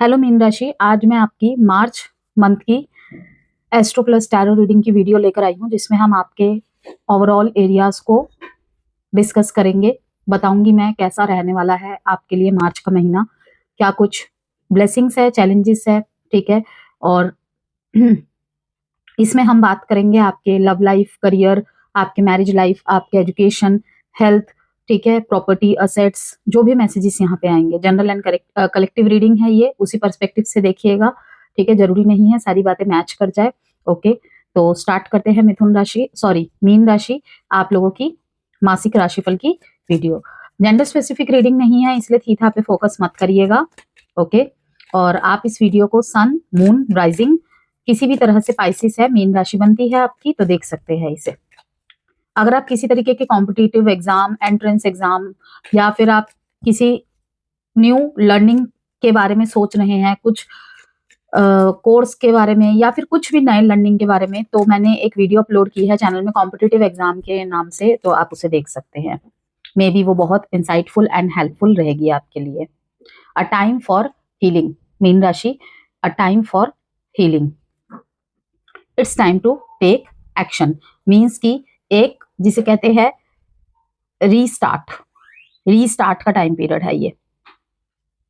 Hello mean राशि, आज मैं आपकी मार्च मंथ की एस्ट्रो प्लस टैरो रीडिंग की वीडियो लेकर आई हूँ, जिसमें हम आपके ओवरऑल एरियाज को डिस्कस करेंगे। बताऊंगी मैं कैसा रहने वाला है आपके लिए मार्च का महीना, क्या कुछ ब्लेसिंग्स है, चैलेंजेस है, ठीक है। और इसमें हम बात करेंगे आपके लव लाइफ, करियर, आपके मैरिज लाइफ, आपके एजुकेशन, हेल्थ, ठीक है, प्रॉपर्टी, असेट्स, जो भी मैसेजेस यहाँ पे आएंगे। जनरल एंड कलेक्टिव रीडिंग है ये, उसी पर्सपेक्टिव से देखिएगा, ठीक है। जरूरी नहीं है सारी बातें मैच कर जाए। ओके, तो स्टार्ट करते हैं मिथुन राशि, सॉरी मीन राशि, आप लोगों की मासिक राशिफल की वीडियो। जेंडर स्पेसिफिक रीडिंग नहीं है, इसलिए थीथा पे फोकस मत करिएगा। ओके, और आप इस वीडियो को सन, मून, राइजिंग, किसी भी तरह से पाइसिस है, मीन राशि बनती है आपकी, तो देख सकते हैं इसे। अगर आप किसी तरीके के कॉम्पिटिटिव एग्जाम, एंट्रेंस एग्जाम, या फिर आप किसी न्यू लर्निंग के बारे में सोच रहे हैं, कुछ कोर्स के बारे में, या फिर कुछ भी नए लर्निंग के बारे में, तो मैंने एक वीडियो अपलोड की है चैनल में कॉम्पिटिटिव एग्जाम के नाम से, तो आप उसे देख सकते हैं। मे बी वो बहुत इंसाइटफुल एंड हेल्पफुल रहेगी आपके लिए। अ टाइम फॉर हीलिंग, मीन राशि, a time for healing, it's time to take action. Means की एक, जिसे कहते हैं रीस्टार्ट का टाइम पीरियड है ये,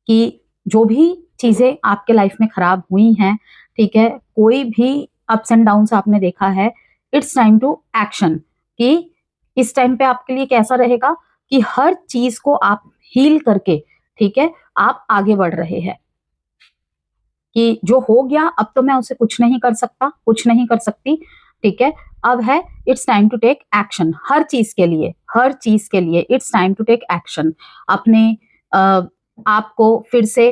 कि जो भी चीजें आपके लाइफ में खराब हुई हैं, ठीक है, कोई भी अप्स एंड डाउन्स आपने देखा है, इट्स टाइम टू एक्शन। कि इस टाइम पे आपके लिए कैसा रहेगा कि हर चीज को आप हील करके, ठीक है, आप आगे बढ़ रहे हैं। कि जो हो गया अब तो मैं उसे कुछ नहीं कर सकता, कुछ नहीं कर सकती, ठीक है। अब है it's time to take action, हर चीज के लिए, हर चीज के लिए it's time to take action. अपने आपको फिर से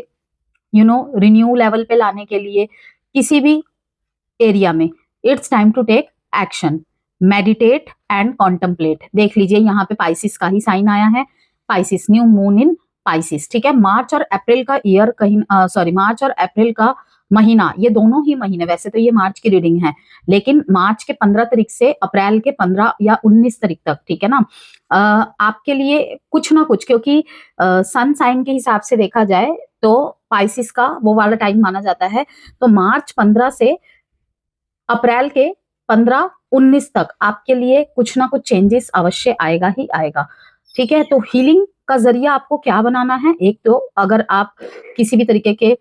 रिन्यू लेवल पे लाने के लिए किसी भी एरिया में, it's time to take action. Meditate and contemplate, देख लीजिए यहाँ पे पाइसिस का ही साइन आया है, Pisces, new moon in Pisces, ठीक है। मार्च और अप्रैल का ईयर कहीं, सॉरी, मार्च और अप्रैल का महीना, ये दोनों ही महीने, वैसे तो ये मार्च की रीडिंग है, लेकिन मार्च के 15 तारीख से अप्रैल के 15 या 19 तारीख तक, ठीक है ना, आपके लिए कुछ ना कुछ, क्योंकि सन साइन के हिसाब से देखा जाए तो पाइसिस का वो वाला टाइम माना जाता है। तो मार्च 15 से अप्रैल के 15-19 तक आपके लिए कुछ ना कुछ चेंजेस अवश्य आएगा ही आएगा, ठीक है। तो हीलिंग का जरिया आपको क्या बनाना है? एक तो अगर आप किसी भी तरीके के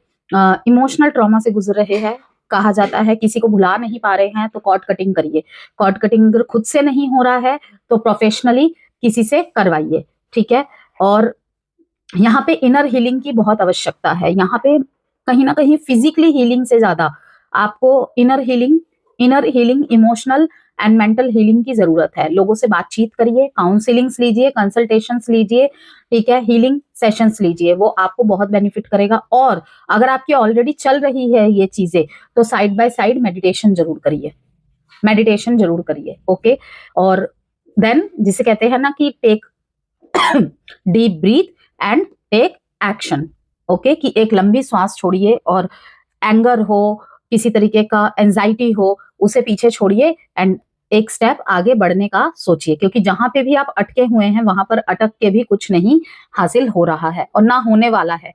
इमोशनल ट्रॉमा से गुजर रहे हैं, कहा जाता है किसी को भुला नहीं पा रहे हैं, तो कॉर्ड कटिंग करिए। कॉर्ड कटिंग अगर खुद से नहीं हो रहा है तो प्रोफेशनली किसी से करवाइए, ठीक है। और यहाँ पे इनर हीलिंग की बहुत आवश्यकता है। यहाँ पे कहीं ना कहीं फिजिकली हीलिंग से ज्यादा आपको inner healing, emotional and mental healing की जरूरत है। लोगों से बातचीत करिए, काउंसलिंग्स लीजिए, कंसल्टेशंस लीजिए, ठीक है, हीलिंग सेशंस लीजिए, वो आपको बहुत बेनिफिट करेगा। और अगर आपकी ऑलरेडी चल रही है ये चीजें, तो साइड बाय साइड मेडिटेशन जरूर करिए, मेडिटेशन जरूर करिए। ओके, और देन जिसे कहते हैं ना कि take deep breath and take action. Okay, कि एक लंबी सांस छोड़िए, और एंगर हो, किसी तरीके का एंजाइटी हो, उसे पीछे छोड़िए एंड एक स्टेप आगे बढ़ने का सोचिए, क्योंकि जहां पे भी आप अटके हुए हैं वहां पर अटक के भी कुछ नहीं हासिल हो रहा है और ना होने वाला है।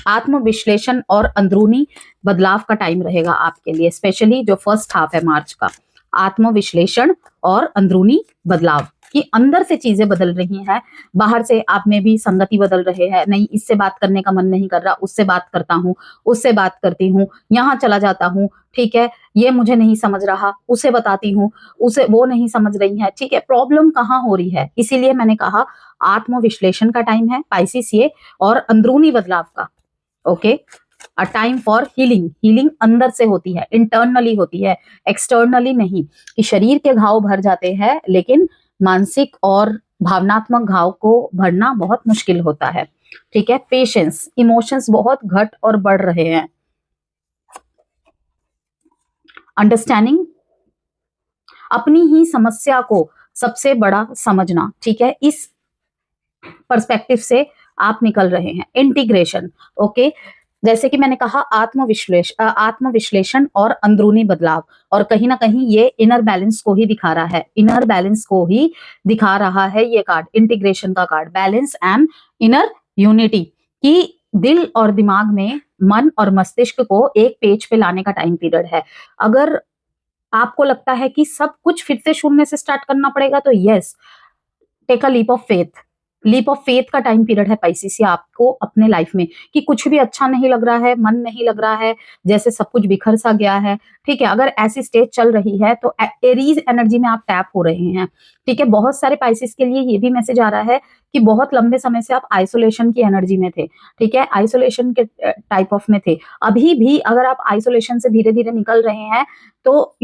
आत्मविश्लेषण और अंदरूनी बदलाव का टाइम रहेगा आपके लिए, स्पेशली जो फर्स्ट हाफ है मार्च का। आत्मविश्लेषण और अंदरूनी बदलाव, कि अंदर से चीजें बदल रही हैं, बाहर से आप में भी संगति बदल रहे हैं। नहीं, इससे बात करने का मन नहीं कर रहा, उससे बात करता हूँ, उससे बात करती हूँ, यहाँ चला जाता हूँ, ठीक है, ये मुझे नहीं समझ रहा, उसे बताती हूँ, उसे वो नहीं समझ रही है, ठीक है। प्रॉब्लम कहाँ हो रही है? इसीलिए मैंने कहा आत्मविश्लेषण का टाइम है पाइसिस ये, और अंदरूनी बदलाव का। Okay, a time for healing. Healing अंदर से होती है, इंटरनली होती है, एक्सटर्नली नहीं। कि शरीर के घाव भर जाते हैं, लेकिन मानसिक और भावनात्मक घाव को भरना बहुत मुश्किल होता है, ठीक है। पेशेंस, इमोशंस बहुत घट और बढ़ रहे हैं। अंडरस्टैंडिंग, अपनी ही समस्या को सबसे बड़ा समझना, ठीक है, इस पर्सपेक्टिव से आप निकल रहे हैं। इंटीग्रेशन, ओके, जैसे कि मैंने कहा आत्मविश्लेषण और अंदरूनी बदलाव, और कहीं ना कहीं ये इनर बैलेंस को ही दिखा रहा है, इनर बैलेंस को ही दिखा रहा है ये कार्ड, इंटीग्रेशन का card, balance and inner unity. कि दिल और दिमाग में, मन और मस्तिष्क को एक पेज पे लाने का टाइम पीरियड है। अगर आपको लगता है कि सब कुछ फिर से शून्य से स्टार्ट करना पड़ेगा, तो yes, take a leap of faith. Leap of faith का टाइम पीरियड है पाइसेस, या आपको अपने लाइफ में कि कुछ भी अच्छा नहीं लग रहा है, मन नहीं लग रहा है, जैसे सब कुछ बिखर सा गया है। ठीक है, अगर ऐसी स्टेज चल रही है तो एरीज एनर्जी में आप टैप हो रहे हैं। ठीक है, बहुत सारे पाइसेस के लिए ये भी मैसेज आ रहा है कि बहुत लंबे समय से आप आइसोलेशन की एनर्जी में थे। ठीक है, आइसोलेशन के टाइप ऑफ में थे। अभी भी अगर आप आइसोलेशन से धीरे धीरे निकल रहे हैं, तो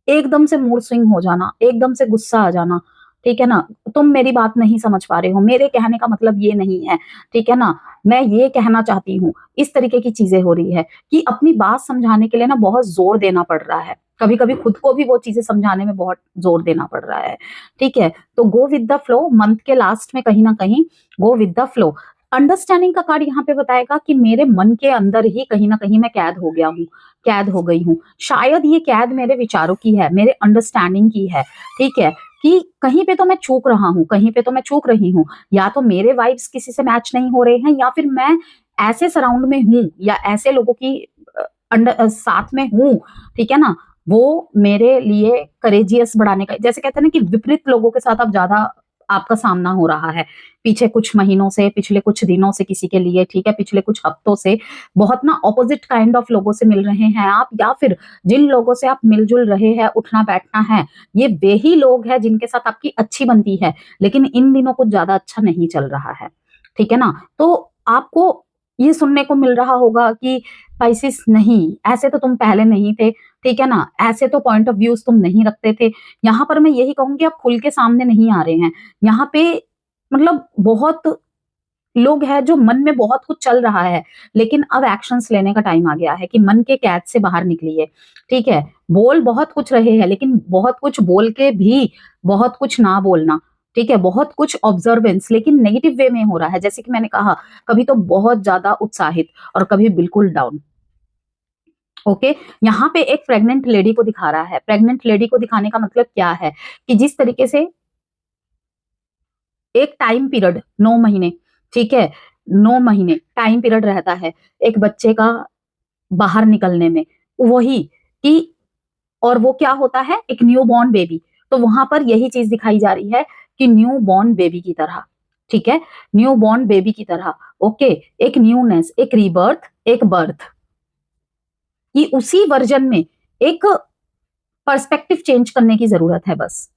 एकदम से मूड स्विंग हो जाना, एकदम से गुस्सा आ जाना, ठीक है ना? तुम मेरी बात नहीं समझ पा रहे हो, मेरे कहने का मतलब ये नहीं है, ठीक है ना? मैं ये कहना चाहती हूँ, इस तरीके की चीजें हो रही है कि अपनी बात समझाने के लिए ना बहुत जोर देना पड़ रहा है। कभी-कभी खुद को भी वो चीजें समझाने में बहुत जोर देना पड़ रहा है, ठीक है? तो go with the flow, month के लास्ट में कहीं न कहीं go with the flow. Understanding का कार्ड यहाँ पे बताएगा कि मेरे मन के अंदर ही कहीं न कहीं मैं कैद हो गया हूँ, कैद हो गई हूँ। शायद ये कैद मेरे विचारों की है, मेरे अंडरस्टैंडिंग की है, ठीक है? कि कहीं पे तो मैं चूक रहा हूँ, कहीं पे तो मैं चूक रही हूँ। या तो मेरे वाइब्स किसी से मैच नहीं हो रहे हैं, या फिर मैं ऐसे सराउंड में हूँ या ऐसे लोगों की साथ में हूँ, ठीक है ना? वो मेरे लिए करेजियस बढ़ाने का, जैसे कहते हैं ना कि विपरीत लोगों के साथ अब ज़्यादा आपका सामना हो रहा है। पीछे कुछ महीनों से, पिछले कुछ दिनों से किसी के लिए, ठीक है, पिछले कुछ हफ्तों से बहुत ना ऑपोजिट काइंड ऑफ लोगों से मिल रहे हैं आप, या फिर जिन लोगों से आप मिल-जुल रहे हैं, उठना-बैठना है, ये वे ही लोग हैं जिनके साथ आपकी अच्छी बनती है, लेकिन इन दिनों कुछ ज़्यादा अच्छा नहीं चल रहा है, ठीक है ना? तो आपको ये सुनने को मिल रहा होगा कि स्पाइसेस नहीं, ऐसे तो तुम पहले नहीं थे, ठीक है ना? ऐसे तो पॉइंट ऑफ व्यूज़ तुम नहीं रखते थे। यहाँ पर मैं यही कहूँगी, आप खुल के सामने नहीं आ रहे हैं। यहाँ पे मतलब बहुत लोग हैं जो मन में बहुत कुछ चल रहा है, लेकिन अब एक्शंस लेने का टाइम आ गया है कि मन के कैद से बाहर निकलिए, ठीक है? बोल बहुत कुछ रहे हैं, लेकिन बहुत कुछ बोल के भी बहुत कुछ ना बोलना, ठीक है? बहुत कुछ ऑब्जर्वेंस, लेकिन नेगेटिव वे में हो रहा है। जैसे कि मैंने कहा, कभी तो बहुत ज़्यादा उत्साहित और कभी बिल्कुल डाउन। ओके, यहाँ पे एक प्रेग्नेंट लेडी को दिखा रहा है। प्रेग्नेंट लेडी को दिखाने का मतलब क्या है कि जिस तरीके से एक टाइम पीरियड 9 महीने, ठीक है? 9 महीने टाइम पीरियड रहता है एक बच्चे का बाहर निकलने में। वही कि और वो क्या होता है, एक न्यू बॉर्न बेबी। तो वहाँ पर यही चीज़ दिखाई जा रही है कि न्यू बॉर्न बेबी की तरह, ठीक है? न्यू बॉर्न बेबी की तरह, ओके? एक न्यूनेस, एक रीबर्थ, एक बर्थ, कि उसी वर्जन में एक पर्सपेक्टिव चेंज करने की ज़रूरत है बस।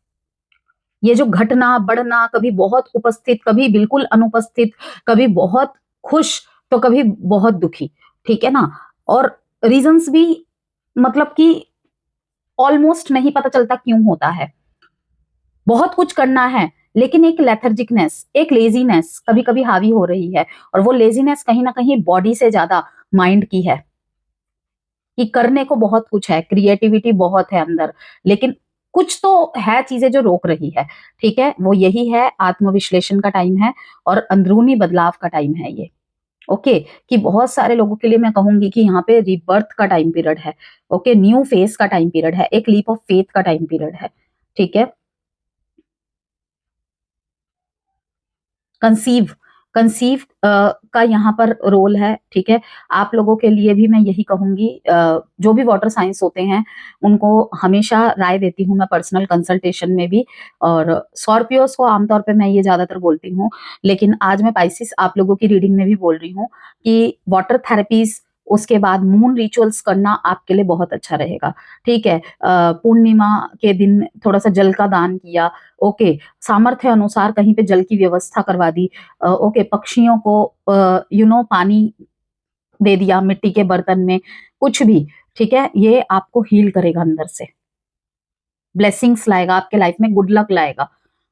ये जो घटना, बढ़ना, कभी बहुत उपस्थित, कभी बिल्कुल अनुपस्थित, कभी बहुत खुश, तो कभी बहुत दुखी, ठीक है ना? और रीज़न्स भी मतलब कि ऑलमोस्ट नहीं पता चलता क्यों होता है। बहुत कुछ करना है, लेकिन एक लेथर्जिकनेस, एक लेज़ीनेस कभी-कभी हावी हो रही है, और वो लेज़ीनेस कहीं न कहीं बॉडी से ज़्यादा माइंड की है। कि करने को बहुत कुछ है, क्रिएटिविटी बहुत है अंदर, लेकिन कुछ तो है चीज़ें जो रोक रही है, ठीक है? वो यही है, आत्मविश्लेषण का टाइम है और अंदरूनी बदलाव का टाइम है ये, ओके? कि बहुत सारे लोगों के लिए मैं कहूँगी कि यहाँ पे रीबर्थ का टाइम पीरियड है, ओके? न्यू फेज़ का टाइम पीरियड है, एक लीप ऑफ फेथ का टाइम पीरियड है, ठीक है? कंसीव कंसीव का यहाँ पर रोल है, ठीक है? आप लोगों के लिए भी मैं यही कहूँगी, जो भी वाटर साइंस होते हैं, उनको हमेशा राय देती हूँ मैं पर्सनल कंसल्टेशन में भी, और स्कॉर्पियोज़ को आमतौर पे मैं ये ज़्यादातर बोलती हूँ, लेकिन आज मैं पाइसेस आप लोगों की रीडिंग में भी बोल रही हूँ कि वाटर थेरेपीज़, उसके बाद मून रिचुअल्स करना आपके लिए बहुत अच्छा रहेगा, ठीक है? पूर्णिमा के दिन थोड़ा-सा जल का दान किया, ओके? सामर्थ्य अनुसार कहीं पे जल की व्यवस्था करवा दी, ओके, पक्षियों को पानी दे दिया मिट्टी के बर्तन में, कुछ भी, ठीक है? ये आपको हील करेगा अंदर से, ब्लेसिंग्स लाएगा आपके लाइफ में, गुड लक लाएगा,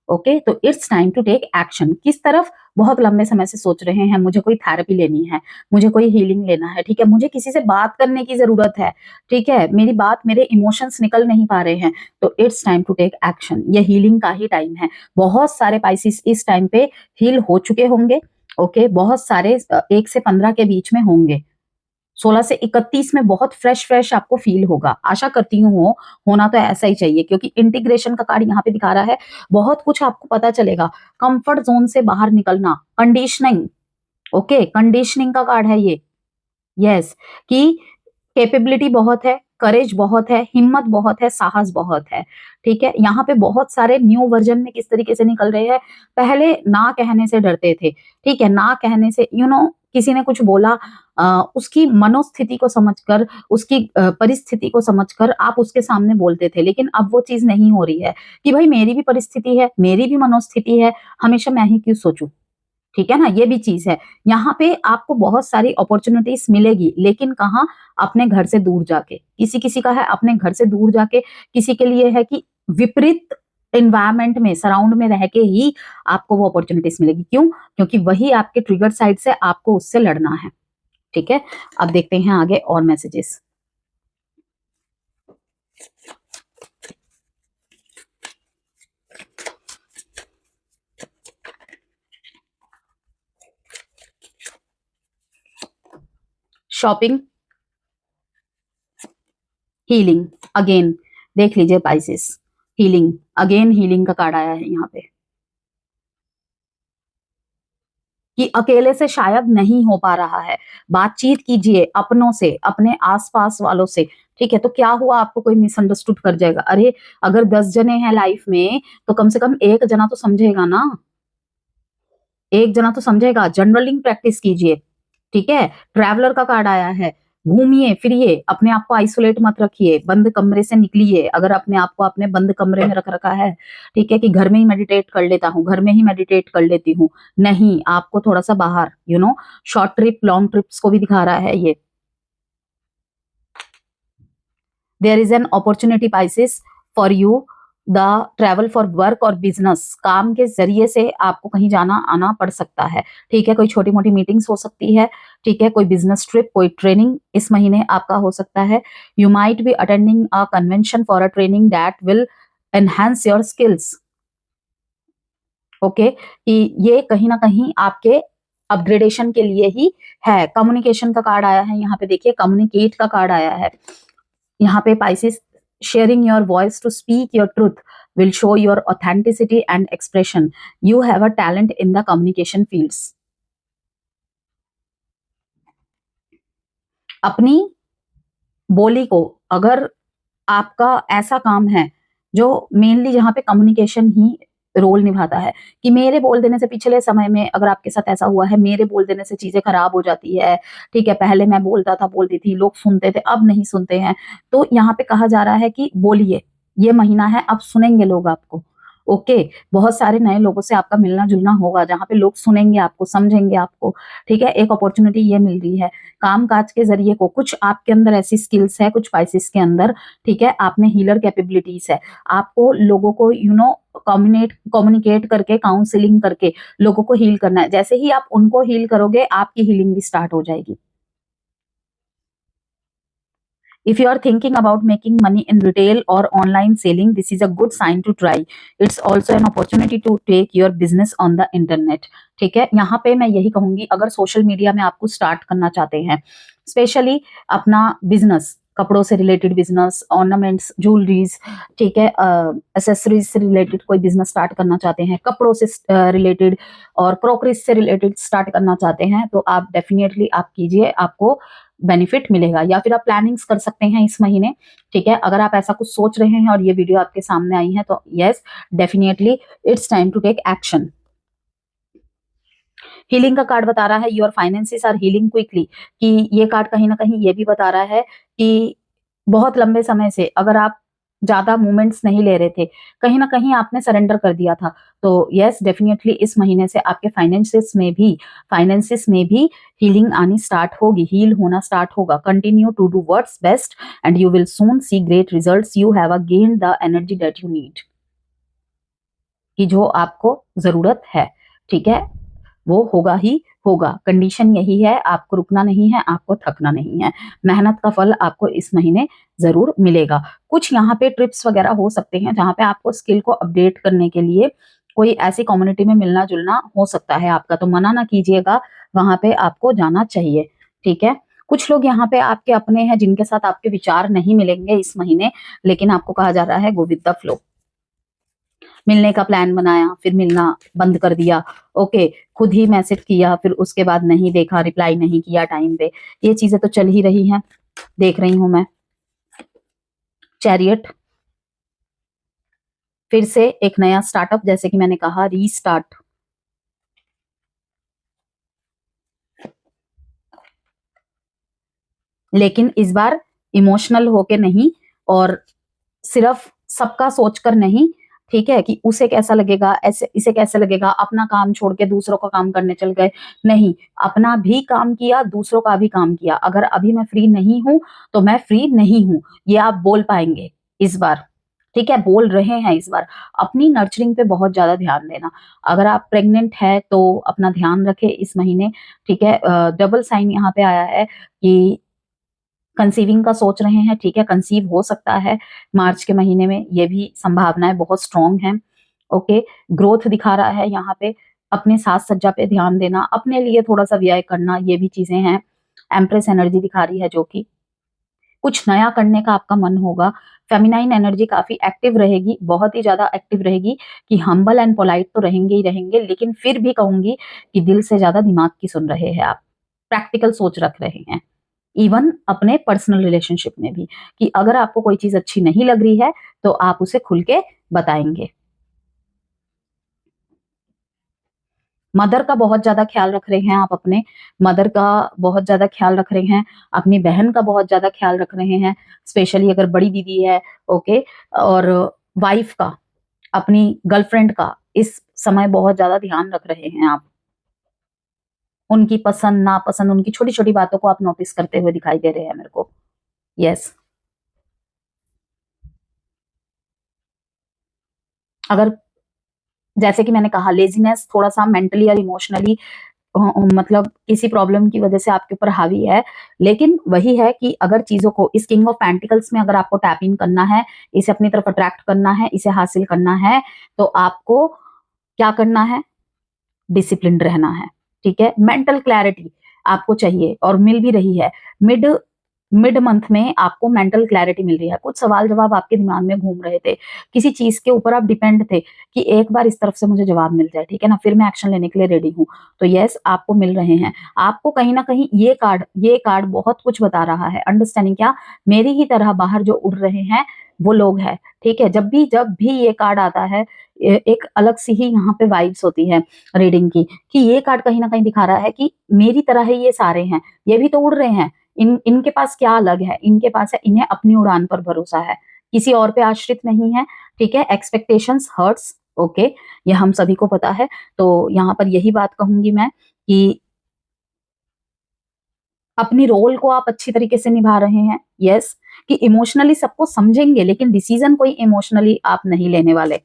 ओके? तो it's time to take action. किस तरफ? बहुत लंबे समय से सोच रहे हैं, मुझे कोई थेरेपी लेनी है, मुझे कोई हीलिंग लेना है, ठीक है? मुझे किसी से बात करने की ज़रूरत है, ठीक है? मेरी बात, मेरे इमोशंस निकल नहीं पा रहे हैं, तो it's time to take action. ये हीलिंग का ही टाइम है। बहुत सारे पाइसेस इस टाइम पे हील हो चुके होंगे, ओके? बहुत सारे 1 से 15 के बीच में होंगे। 16 से 31 में बहुत फ्रेश आपको फ़ील होगा। आशा करती हूँ होना तो ऐसा ही चाहिए, क्योंकि इंटीग्रेशन का कार्ड यहाँ पे दिखा रहा है, बहुत कुछ आपको पता चलेगा। कम्फर्ट ज़ोन से बाहर निकलना, कंडीशनिंग, ओके, कंडीशनिंग का कार्ड है ये। यस, कि कैपेबिलिटी बहुत है, करेज बहुत है, हिम्मत बहुत है, साहस बहुत है। ठीक है, यहाँ पे बहुत सारे न्यू वर्जन में किस तरीके से निकल रहे हैं। पहले ना कहने से डरते थे, ठीक है, ना कहने से किसी ने कुछ बोला, उसकी मनोस्थिति को समझकर, उसकी परिस्थिति को समझकर आप उसके सामने बोलते थे। लेकिन अब वो चीज नहीं हो रही है कि भाई मेरी भी परिस्थिति है, मेरी भी मनोस्थिति है, हमेशा मैं ही क्यों सोचूं। ठीक है ना, ये भी चीज है। यहाँ पे आपको बहुत सारी अपॉर्चुनिटीज मिलेगी, लेकिन कहाँ, अपने घर से दूर जाके। किसी किसी का है अपने घर से दूर जाके, किसी के लिए है कि विपरीत एनवायरमेंट में, सराउंड में रह के ही आपको वो अपॉर्चुनिटीज मिलेगी। क्यों? क्योंकि वही आपके ट्रिगर साइड से आपको उससे लड़ना है। ठीक है, अब देखते हैं आगे और मैसेजेस। शॉपिंग, हीलिंग, अगेन देख लीजिए पाइसेस, हीलिंग, अगेन हीलिंग का कार्ड आया है यहाँ पे, कि अकेले से शायद नहीं हो पा रहा है। बातचीत कीजिए अपनों से, अपने आसपास वालों से। ठीक है, तो क्या हुआ, आपको कोई मिसअंडरस्टूड कर जाएगा। अरे अगर 10 जने हैं लाइफ में, तो कम से कम एक जना तो समझेगा ना, एक जना तो समझेगा। जर्नलिंग प्रैक्टिस कीजिए। ठीक है, ट्रैवलर का कार्ड आया है। घूमिए फिरिए, अपने आप को आइसोलेट मत रखिए, बंद कमरे से निकलिए। अगर अपने आप को अपने बंद कमरे में रख रखा है, ठीक है, कि घर में ही मेडिटेट कर लेता हूँ, घर में ही मेडिटेट कर लेती हूँ, नहीं, आपको थोड़ा सा बाहर, शॉर्ट ट्रिप, लॉन्ग ट्रिप्स को भी दिखा रहा है ये। There is an opportunity Pisces for you, the travel for work और बिजनेस। काम के जरिए से आपको कहीं जाना आना पड़ सकता है। ठीक है, कोई छोटी मोटी मीटिंग्स हो सकती है। ठीक है, कोई बिजनेस ट्रिप, कोई ट्रेनिंग इस महीने आपका हो सकता है। You might be attending a convention for a training that will enhance your skills. Okay, कि ये कहीं ना कहीं आपके अपग्रेडेशन के लिए ही है। कम्युनिकेशन का कार्ड आया है यहाँ पे, देखिए कम्युनिकेट का कार्ड आया है यहाँ पे Pisces. Sharing your voice to speak your truth will show your authenticity and expression. You have a talent in the communication fields. अपनी बोली को, अगर आपका ऐसा काम है जो मेनली जहाँ पे कम्युनिकेशन ही रोल निभाता है, कि मेरे बोल देने से, पिछले समय में अगर आपके साथ ऐसा हुआ है, मेरे बोल देने से चीजें खराब हो जाती है। ठीक है, पहले मैं बोलता था, बोलती थी, लोग सुनते थे, अब नहीं सुनते हैं। तो यहाँ पे कहा जा रहा है कि बोलिए, ये महीना है, अब सुनेंगे लोग आपको। ओके, बहुत सारे नए लोगों से आपका मिलना जुलना होगा, जहाँ पे लोग सुनेंगे आपको, समझेंगे आपको। ठीक है, एक अपॉर्चुनिटी ये मिल रही है। काम काज के जरिए को, कुछ आपके अंदर ऐसी स्किल्स है, कुछ पाइसेस के अंदर, ठीक है, आप में हीलर कैपेबिलिटीज है। आपको लोगों को कम्युनिकेट करके, काउंसलिंग करके लोगों को हील करना है। जैसे ही आप उनको हील करोगे, आपकी हीलिंग भी स्टार्ट हो जाएगी। If you are thinking about making money in retail or online selling, this is a good sign to try. It's also an opportunity to take your business on the internet. ठीक है, यहाँ पे मैं यही कहूंगी, अगर सोशल मीडिया में आपको स्टार्ट करना चाहते हैं, स्पेशली अपना बिजनेस, कपड़ों से रिलेटेड बिजनेस, ऑर्नामेंट्स, ज्वेलरीज, ठीक है, एसेसरीज से रिलेटेड कोई बिजनेस स्टार्ट करना चाहते हैं, कपड़ों से रिलेटेड और क्रॉकरीज से रिलेटेड स्टार्ट करना चाहते हैं, तो आप डेफिनेटली आप कीजिए, आपको बेनिफिट मिलेगा। या फिर आप प्लानिंग्स कर सकते हैं इस महीने। ठीक है, अगर आप ऐसा कुछ सोच रहे हैं और ये वीडियो आपके सामने आई है, तो yes, definitely it's time to take action. Healing का कार्ड बता रहा है your finances are healing quickly, कि ये कार्ड कहीं ना कहीं ये भी बता रहा है कि बहुत लंबे समय से अगर आप ज्यादा मूवमेंट्स नहीं ले रहे थे, कहीं ना कहीं आपने सरेंडर कर दिया था, तो यस, डेफिनेटली इस महीने से आपके फाइनेंसेस में भी हीलिंग आनी स्टार्ट होगी, हील होना स्टार्ट होगा। Continue to do what's best and you will soon see great results. You have gain the energy that you need, कि जो आपको जरूरत है, ठीक है, वो होगा ही होगा। कंडीशन यही है, आपको रुकना नहीं है, आपको थकना नहीं है। मेहनत का फल आपको इस महीने जरूर मिलेगा। कुछ यहाँ पे ट्रिप्स वगैरह हो सकते हैं, जहाँ पे आपको स्किल को अपडेट करने के लिए कोई ऐसी कम्युनिटी में मिलना जुलना हो सकता है आपका, तो मना ना कीजिएगा, वहां पे आपको जाना चाहिए। ठीक है, कुछ लोग यहाँ पे आपके अपने हैं जिनके साथ आपके विचार नहीं मिलेंगे इस महीने, लेकिन आपको कहा जा रहा है गो विद द फ्लो। मिलने का प्लान बनाया, फिर मिलना बंद कर दिया। ओके, खुद ही मैसेज किया, फिर उसके बाद नहीं देखा, रिप्लाई नहीं किया टाइम पे। ये चीजें तो चल ही रही हैं, देख रही हूं मैं। चैरियट, फिर से एक नया स्टार्टअप, जैसे कि मैंने कहा, रीस्टार्ट। लेकिन इस बार इमोशनल होके नहीं, और सिर्फ सबका सोचकर नहीं, ठीक है, कि उसे कैसा लगेगा, ऐसे इसे कैसे लगेगा, अपना काम छोड़ के दूसरों का काम करने चल गए। नहीं, अपना भी काम किया, दूसरों का भी काम किया। अगर अभी मैं फ्री नहीं हूं तो मैं फ्री नहीं हूं, ये आप बोल पाएंगे इस बार। ठीक है, बोल रहे हैं इस बार। अपनी नर्चरिंग पे बहुत ज्यादा ध्यान देना। अगर आप प्रेग्नेंट है तो अपना ध्यान रखें इस महीने। ठीक है, डबल साइन यहाँ पे आया है कि कंसीविंग का सोच रहे हैं। ठीक है, कंसीव हो सकता है मार्च के महीने में, ये भी संभावनाएं बहुत स्ट्रांग हैं। ओके, ग्रोथ दिखा रहा है यहाँ पे। अपने साज सज्जा पे ध्यान देना, अपने लिए थोड़ा सा व्यय करना, ये भी चीजें हैं। एम्प्रेस एनर्जी दिखा रही है, जो कि कुछ नया करने का आपका मन होगा। फेमिनाइन एनर्जी काफी एक्टिव रहेगी, बहुत ही ज्यादा एक्टिव रहेगी, कि हम्बल एंड पोलाइट तो रहेंगे ही रहेंगे, लेकिन फिर भी कहूंगी कि दिल से ज्यादा दिमाग की सुन रहे हैं आप, प्रैक्टिकल सोच रख रहे हैं। इवन अपने पर्सनल रिलेशनशिप में भी, कि अगर आपको कोई चीज अच्छी नहीं लग रही है तो आप उसे खुल के बताएंगे। मदर का बहुत ज्यादा ख्याल रख रहे हैं आप, अपने मदर का बहुत ज्यादा ख्याल रख रहे हैं, अपनी बहन का बहुत ज्यादा ख्याल रख रहे हैं, स्पेशली अगर बड़ी दीदी है। ओके, और वाइफ का, अपनी गर्लफ्रेंड का इस समय बहुत ज्यादा ध्यान रख रहे हैं आप। उनकी पसंद नापसंद, उनकी छोटी छोटी बातों को आप नोटिस करते हुए दिखाई दे रहे हैं मेरे को। यस, अगर जैसे कि मैंने कहा, लेजीनेस थोड़ा सा मेंटली और इमोशनली, मतलब किसी प्रॉब्लम की वजह से आपके ऊपर हावी है। लेकिन वही है कि अगर चीजों को इस किंग ऑफ पेंटिकल्स में अगर आपको टैप इन करना है, इसे अपनी तरफ अट्रैक्ट करना है, इसे हासिल करना है, तो आपको क्या करना है? डिसिप्लिन रहना है। ठीक है, मेंटल क्लैरिटी आपको चाहिए, और मिल भी रही है। मिड मिड मंथ में आपको मेंटल क्लैरिटी मिल रही है। कुछ सवाल जवाब आपके दिमाग में घूम रहे थे, किसी चीज के ऊपर आप डिपेंड थे कि एक बार इस तरफ से मुझे जवाब मिल जाए, ठीक है ना, फिर मैं एक्शन लेने के लिए रेडी हूँ। तो यस, आपको मिल रहे हैं। आपको कहीं ना कहीं ये कार्ड बहुत कुछ बता रहा है। अंडरस्टैंडिंग क्या? मेरी ही तरह बाहर जो उड़ रहे हैं वो लोग हैं। ठीक है, जब भी ये कार्ड आता है, एक अलग सी ही यहाँ पे वाइब्स होती है रीडिंग की, कि ये कार्ड कहीं ना कहीं दिखा रहा है कि मेरी तरह ही ये सारे हैं, ये भी तो उड़ रहे हैं। इनके पास क्या अलग है? इनके पास है, इन्हें अपनी उड़ान पर भरोसा है, किसी और पे आश्रित नहीं है। ठीक है, एक्सपेक्टेशंस हर्ट्स। ओके, ये हम सभी को पता है। तो यहाँ पर यही बात कहूंगी मैं, कि अपनी रोल को आप अच्छी तरीके से निभा रहे हैं। यस, कि इमोशनली सबको समझेंगे, लेकिन डिसीजन कोई इमोशनली आप नहीं लेने वाले।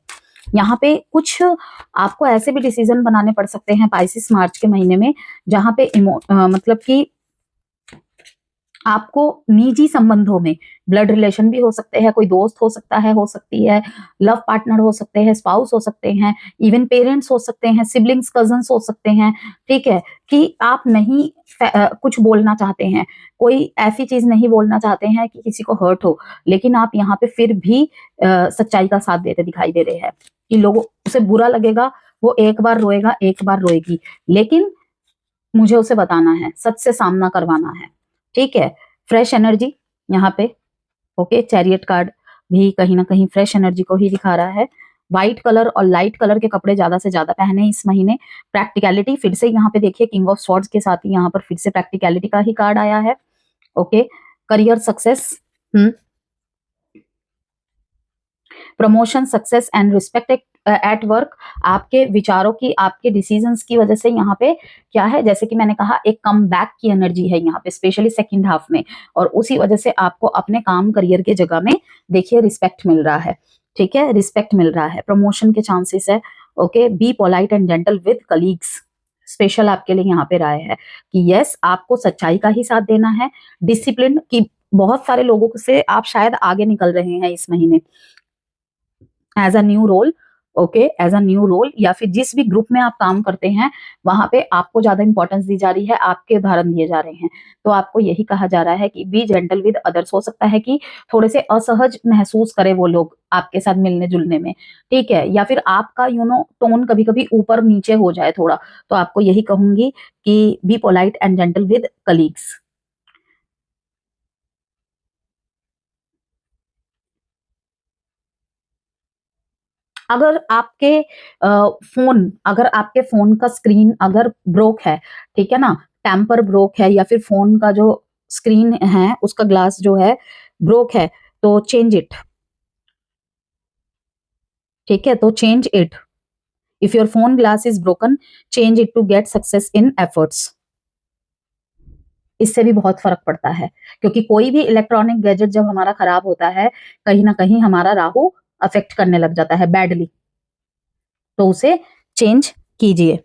यहाँ पे कुछ आपको ऐसे भी डिसीजन बनाने पड़ सकते हैं पाइसिस मार्च के महीने में, जहां पे मतलब कि आपको निजी संबंधों में, ब्लड रिलेशन भी हो सकते हैं, कोई दोस्त हो सकता है, हो सकती है लव पार्टनर हो सकते हैं, स्पाउस हो सकते हैं, इवन पेरेंट्स हो सकते हैं, सिबलिंग्स, कजन्स हो सकते हैं। ठीक है, कि आप नहीं कुछ बोलना चाहते हैं, कोई ऐसी चीज नहीं बोलना चाहते हैं कि किसी को हर्ट हो, लेकिन आप यहाँ पे फिर भी सच्चाई का साथ देते दिखाई दे रहे हैं, कि लोगों उसे बुरा लगेगा, वो एक बार रोएगा, एक बार रोएगी, लेकिन मुझे उसे बताना है, सच से सामना करवाना है। ठीक है, फ्रेश एनर्जी यहाँ पे। ओके, चैरियट कार्ड भी कहीं ना कहीं फ्रेश एनर्जी को ही दिखा रहा है। व्हाइट कलर और लाइट कलर के कपड़े ज्यादा से ज्यादा पहने इस महीने। प्रैक्टिकलिटी, फिर से यहाँ पे देखिए किंग ऑफ स्वॉर्ड्स के साथ ही यहाँ पर फिर से प्रैक्टिकलिटी का ही कार्ड आया है। Okay, career success, promotion, success and respect at work. आपके विचारों की, आपके डिसीजंस की वजह से यहाँ पे क्या है, जैसे कि मैंने कहा, एक कम बैक की एनर्जी है यहाँ पे, स्पेशली सेकंड हाफ में, और उसी वजह से आपको अपने काम करियर के जगह में देखिए रिस्पेक्ट मिल रहा है। ठीक है, रिस्पेक्ट मिल रहा है, प्रमोशन के चांसेस है। Okay, B polite and gentle with colleagues, special आपके लिए यहाँ पे राय है कि यस, आपको सच्चाई का ही साथ देना है। डिसिप्लिन की, बहुत सारे लोगों से आप शायद आगे निकल रहे हैं इस महीने as a new role. Okay, as a new role, या फिर जिस भी ग्रुप में आप काम करते हैं वहां पे आपको ज्यादा इंपॉर्टेंस दी जा रही है, आपके उदाहरण दिए जा रहे हैं, तो आपको यही कहा जा रहा है कि बी जेंटल विद अदर्स। हो सकता है कि थोड़े से असहज महसूस करे वो लोग आपके साथ मिलने जुलने में, ठीक है, या फिर आपका टोन कभी कभी ऊपर नीचे हो जाए थोड़ा, तो आपको यही कहूंगी कि B polite and gentle with colleagues. अगर आपके फोन का स्क्रीन अगर ब्रोक है, ठीक है ना, टेम्पर ब्रोक है, या फिर फोन का जो स्क्रीन है उसका ग्लास जो है ब्रोक है, तो चेंज इट, ठीक है, तो change it. If your phone glass is broken, change it to get success in efforts. इससे भी बहुत फर्क पड़ता है, क्योंकि कोई भी इलेक्ट्रॉनिक गैजेट जब हमारा खराब होता है, कहीं ना कहीं हमारा राहु अफेक्ट करने लग जाता है बैडली, तो उसे चेंज कीजिए।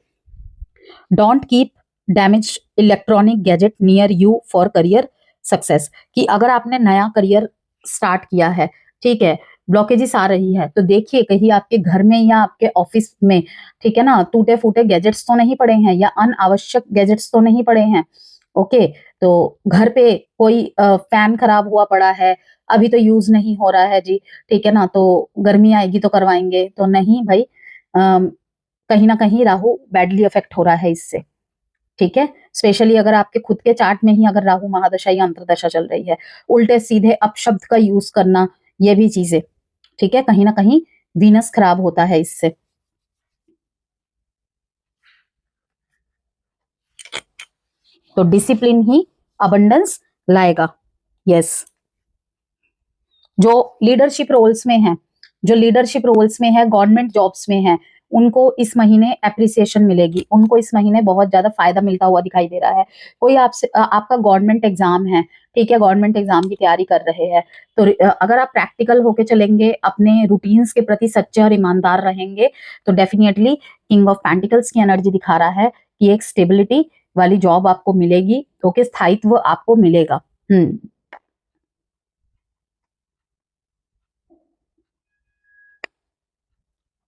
Don't keep damage electronic gadget near you for career success. कि अगर आपने नया करियर स्टार्ट किया है, ठीक है, ब्लॉकेजेस आ रही है, तो देखिए कहीं आपके घर में या आपके ऑफिस में, ठीक है ना, टूटे फूटे गैजेट्स तो नहीं पड़े हैं, या अनावश्यक गैजेट्स तो नहीं पड़े हैं। ओके, तो घर पे कोई फैन खराब हुआ पड़ा है, अभी तो यूज नहीं हो रहा है जी, ठीक है ना, तो गर्मी आएगी तो करवाएंगे, तो नहीं भाई, कहीं ना कहीं राहु बैडली अफेक्ट हो रहा है इससे, ठीक है। स्पेशली अगर आपके खुद के चार्ट में ही अगर राहु महादशा या अंतरदशा चल रही है, उल्टे सीधे अपशब्द का यूज करना, ये भी चीजें, ठीक है, कहीं ना कहीं वीनस खराब होता है इससे। तो डिसिप्लिन ही अबंडेंस लाएगा। यस। जो लीडरशिप रोल्स में है, जो लीडरशिप रोल्स में है, गवर्नमेंट जॉब्स में है, उनको इस महीने अप्रिसिएशन मिलेगी, उनको इस महीने बहुत ज्यादा फायदा मिलता हुआ दिखाई दे रहा है। कोई आपसे आपका गवर्नमेंट एग्जाम है, ठीक है, गवर्नमेंट एग्जाम की तैयारी कर रहे हैं, तो अगर आप प्रैक्टिकल होके चलेंगे, अपने रूटीन्स के प्रति सच्चे और ईमानदार रहेंगे, तो डेफिनेटली किंग ऑफ पेंटिकल्स की एनर्जी दिखा रहा है कि एक स्टेबिलिटी वाली जॉब आपको मिलेगी, ओके, स्थायित्व आपको मिलेगा।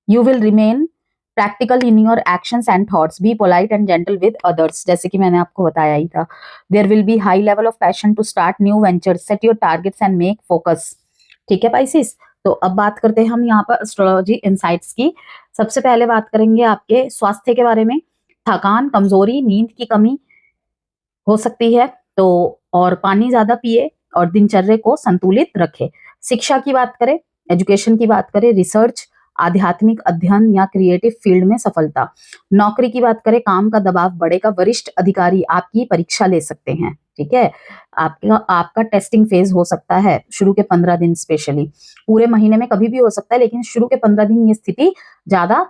You will remain practical in your actions and thoughts, be polite and gentle with others, जैसे कि मैंने आपको बताया ही था। There will be high level of passion to start new ventures, set your targets and make focus, ठीक है Pisces. तो अब बात करते हैं हम यहाँ पर एस्ट्रोलॉजी इनसाइट्स की। सबसे पहले बात करेंगे आपके स्वास्थ्य के बारे में। थकान, कमजोरी, नींद की कमी हो सकती है, तो और पानी ज्यादा पिए और दिनचर्या को संतुलित रखे। शिक्षा की बात करें, एजुकेशन की बात करें, रिसर्च, आध्यात्मिक अध्ययन या क्रिएटिव फील्ड में सफलता। नौकरी की बात करें, काम का दबाव बढ़ेगा, वरिष्ठ अधिकारी आपकी परीक्षा ले सकते हैं, ठीक है, आपका आपका टेस्टिंग फेज हो सकता है शुरू के 15 दिन, स्पेशली पूरे महीने में कभी भी हो सकता है, लेकिन शुरू के 15 दिन ये स्थिति ज्यादा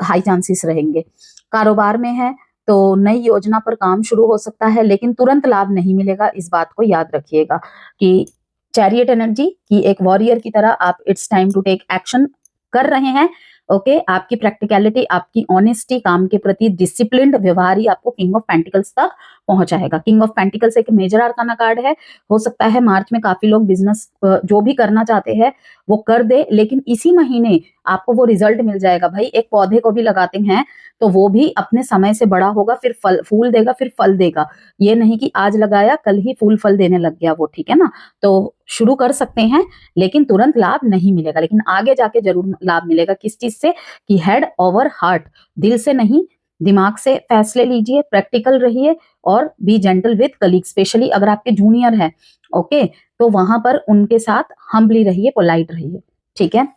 हाई चांसेस रहेंगे। कारोबार में है तो नई योजना पर काम शुरू हो सकता है, लेकिन तुरंत लाभ नहीं मिलेगा, इस बात को याद रखिएगा। कि चैरियट एनर्जी की एक वॉरियर की तरह आप it's time to take action कर रहे हैं। ओके, आपकी प्रैक्टिकलिटी, आपकी ऑनेस्टी, काम के प्रति डिसिप्लिन्ड व्यवहार ही आपको किंग ऑफ पेंटिकल्स तक पहुंचाएगा। किंग ऑफ पेंटिकल्स एक मेजर आर्काना कार्ड है। हो सकता है मार्च में काफी लोग बिजनेस जो भी करना चाहते हैं वो कर दे, लेकिन इसी महीने आपको वो रिजल्ट मिल जाएगा। भाई, एक पौधे को भी लगाते हैं तो वो भी अपने समय से बड़ा होगा, फिर फल फूल देगा, फिर फल देगा। ये नहीं कि आज लगाया कल ही फूल फल देने लग गया वो, ठीक है ना। तो शुरू कर सकते हैं, लेकिन तुरंत लाभ नहीं मिलेगा, लेकिन आगे जाके जरूर लाभ मिलेगा। किस चीज से? कि हेड ओवर हार्ट, दिल से नहीं दिमाग से फैसले लीजिए, प्रैक्टिकल रहिए और B gentle with colleague. Specially अगर आपके जूनियर है, ओके, तो वहां पर उनके साथ हम्बली रहिए, पोलाइट रहिए, ठीक है।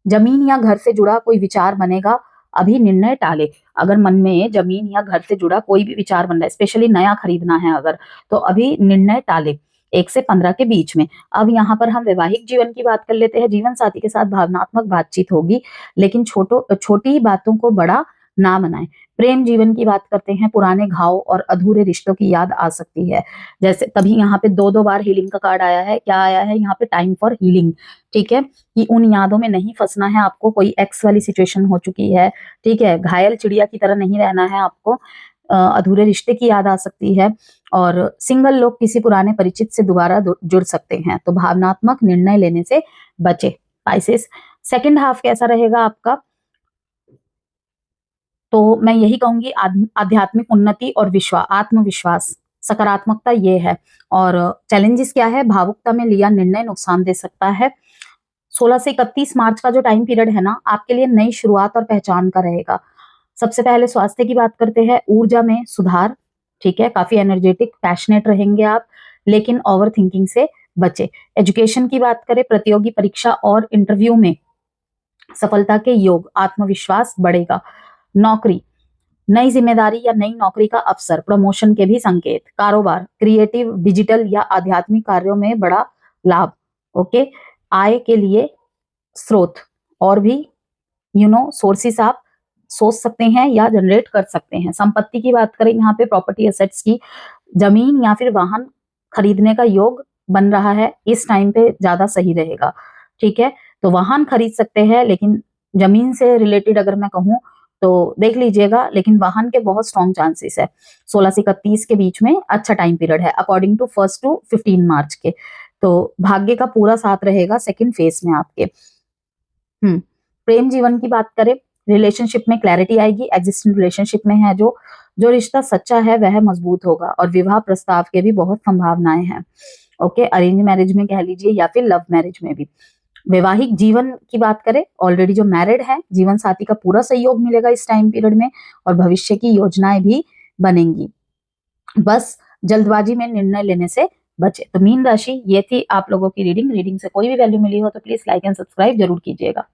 जमीन या घर से जुड़ा कोई विचार बनेगा, अभी निर्णय टाले। अगर मन में जमीन या घर से जुड़ा कोई भी विचार बन रहा है, स्पेशली नया खरीदना है अगर, तो अभी निर्णय टाले 1 से 15 के बीच में। अब यहाँ पर हम वैवाहिक जीवन की बात कर लेते हैं। जीवन साथी के साथ भावनात्मक बातचीत होगी, लेकिन छोटी बातों को बड़ा ना बनाएं। प्रेम जीवन की बात करते हैं, पुराने घाव और अधूरे रिश्तों की याद आ सकती है। जैसे तभी यहाँ पे 2-2 बार हीलिंग का कार्ड आया है। क्या आया है यहाँ पे? टाइम फॉर हीलिंग, ठीक है, कि उन यादों में नहीं फंसना है आपको। कोई एक्स वाली सिचुएशन हो चुकी है, ठीक है, घायल चिड़िया की तरह नहीं रहना है आपको। अधूरे रिश्ते की याद आ सकती है, और सिंगल लोग किसी पुराने परिचित से दोबारा जुड़ सकते हैं, तो भावनात्मक निर्णय लेने से बचे। स्पाइसेस, सेकंड हाफ कैसा रहेगा आपका, तो मैं यही कहूंगी आध्यात्मिक उन्नति और विश्वास, आत्मविश्वास, सकारात्मकता ये है। और चैलेंजेस क्या है, भावुकता में लिया निर्णय नुकसान दे सकता है। 16 से 31 मार्च का जो टाइम पीरियड है ना, आपके लिए नई शुरुआत और पहचान का रहेगा। सबसे पहले स्वास्थ्य की बात करते हैं, ऊर्जा में सुधार, ठीक है, काफी एनर्जेटिक पैशनेट रहेंगे आप, लेकिन ओवर थिंकिंग से बचे। एजुकेशन की बात करें, प्रतियोगी परीक्षा और इंटरव्यू में सफलता के योग, आत्मविश्वास बढ़ेगा। नौकरी, नई जिम्मेदारी या नई नौकरी का अवसर, प्रमोशन के भी संकेत। कारोबार, क्रिएटिव, डिजिटल या आध्यात्मिक कार्यों में बड़ा लाभ। ओके, आय के लिए स्रोत और भी सोर्सेस आप सोच सकते हैं या जनरेट कर सकते हैं। संपत्ति की बात करें, यहाँ पे प्रॉपर्टी एसेट्स की, जमीन या फिर वाहन खरीदने का योग बन रहा है, इस टाइम पे ज्यादा सही रहेगा, ठीक है। तो वाहन खरीद सकते हैं, लेकिन जमीन से रिलेटेड अगर मैं कहूँ तो देख लीजिएगा, लेकिन वाहन के बहुत स्ट्रॉन्ग चांसेस है। 16 से 31 के बीच में अच्छा टाइम पीरियड है अकॉर्डिंग टू 1 to 15 मार्च के। तो भाग्य का पूरा साथ रहेगा सेकंड फेज में आपके। प्रेम जीवन की बात करें, रिलेशनशिप में क्लैरिटी आएगी। एग्जिस्टिंग रिलेशनशिप में है जो जो रिश्ता सच्चा है वह मजबूत होगा, और विवाह प्रस्ताव के भी बहुत संभावनाएं हैं। ओके, अरेंज मैरिज में कह लीजिए या फिर लव मैरिज में भी। वैवाहिक जीवन की बात करें, ऑलरेडी जो मैरिड है, जीवन साथी का पूरा सहयोग मिलेगा इस टाइम पीरियड में, और भविष्य की योजनाएं भी बनेंगी। बस जल्दबाजी में निर्णय लेने से बचे। तो मीन राशि ये थी आप लोगों की रीडिंग। रीडिंग से कोई भी वैल्यू मिली हो तो प्लीज लाइक एंड सब्सक्राइब जरूर कीजिएगा।